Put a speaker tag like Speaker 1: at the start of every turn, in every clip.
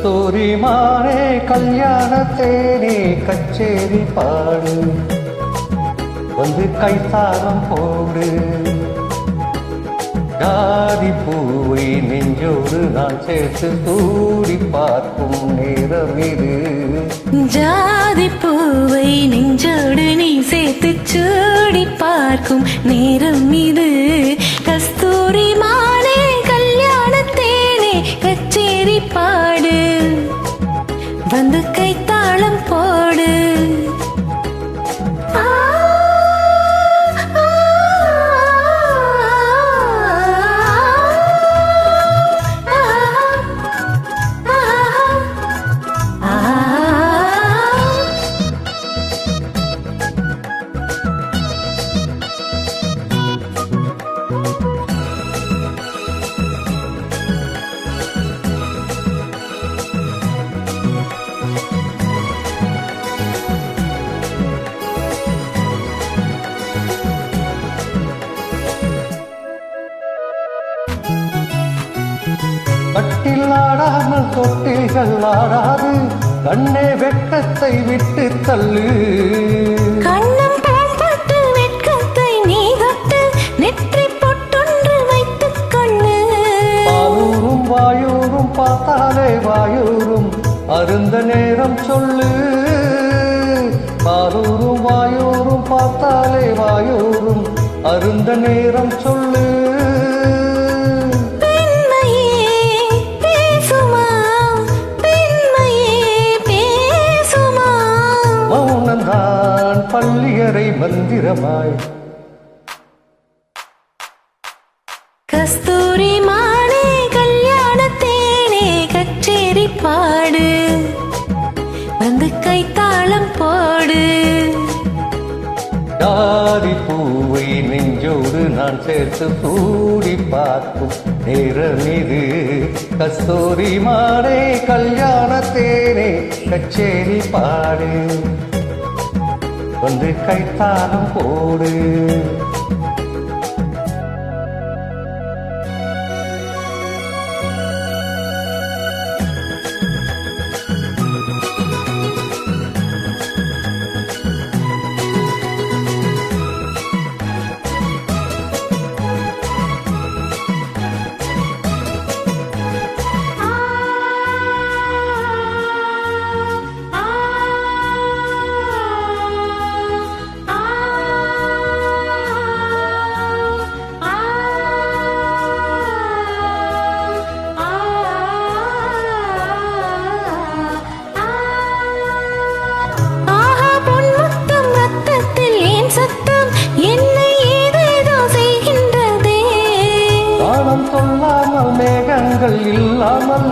Speaker 1: கஸ்தூரி மானே கல்யாணத்தேனே கச்சேரி பாடு வந்து கைத்தாளம் போடு ஜாதி பூவை நெஞ்சோடு நான் சேர்த்து தூடி பார்க்கும் நேரம் இது
Speaker 2: ஜாதி பூவை நெஞ்சோடு நீ சேர்த்து சூடி பார்க்கும் நேரம் இது கஸ்தூரி மானே கல்யாணத்தேனே கச்சேரி பாடு வந்து கைத்தாளம் போடு
Speaker 1: கட்டில் ஆடாமல் தொட்டில்கள் ஆடாது கண்ணே வெட்கத்தை விட்டு தள்ளு
Speaker 2: கண்ணம் போட்டு வெட்கத்தை நீ தொட்டு நெற்றி பொட்டொன்று வைத்துக் கொள்ளு
Speaker 1: பாலூரும் வாயூரும் பார்த்தாலே வாயூரும் அருந்த நேரம் சொல்லு பாலூரும் வாயூரும் பார்த்தாலே வாயூரும் அருந்த நேரம் சொல்லு பள்ளியறை மந்திரமாய்
Speaker 2: கஸ்தூரி மானே கல்யாணத்தேனே கச்சேரி பாடு வந்து கைத்தாளம் போடு
Speaker 1: ஜாதி பூவை நெஞ்சோடு நான் சேர்த்து சூடி பார்க்கும் நேரம் இது கஸ்தூரி மானே கல்யாணத்தேனே கச்சேரி பாடு வந்து கைத்தாளம் போடு சொல்லாமல் மேகங்கள் இல்லாமல்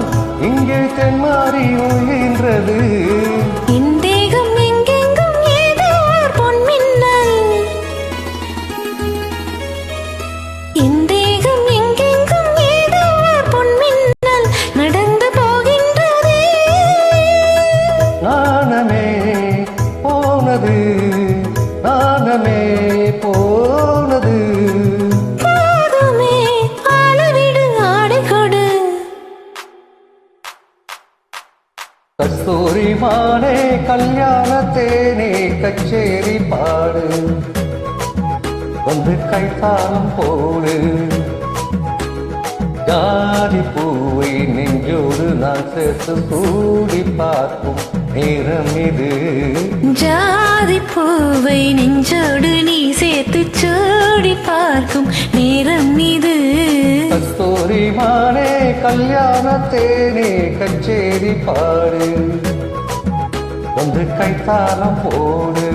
Speaker 1: இங்கே தென்மாறி ஒழிகின்றது
Speaker 2: என் தேகம் எங்கெங்கும் ஏதோ பொன்மின்னல் என் தேகம் எங்கெங்கும் ஏதோ பொன்மின்னல் நடந்து போகின்றது
Speaker 1: நாணமே போனது நாணமே போனது கஸ்தூரி மானே கல்யாணத்தேனே கச்சேரி பாடு வந்து கைத்தாளம் போடு ஜாதி பூவை நெஞ்சோடு நான் சேர்த்து சூடி பார்க்கும் நேரம் இது
Speaker 2: ஜாதி பூவை நெஞ்சோடு நீ சேர்த்து சூடி பார்க்கும் நேரம் இது
Speaker 1: கஸ்தூரி மானே கல்யாணத்தேனே கச்சேரி பாடு வந்து கைத்தாளம் போடு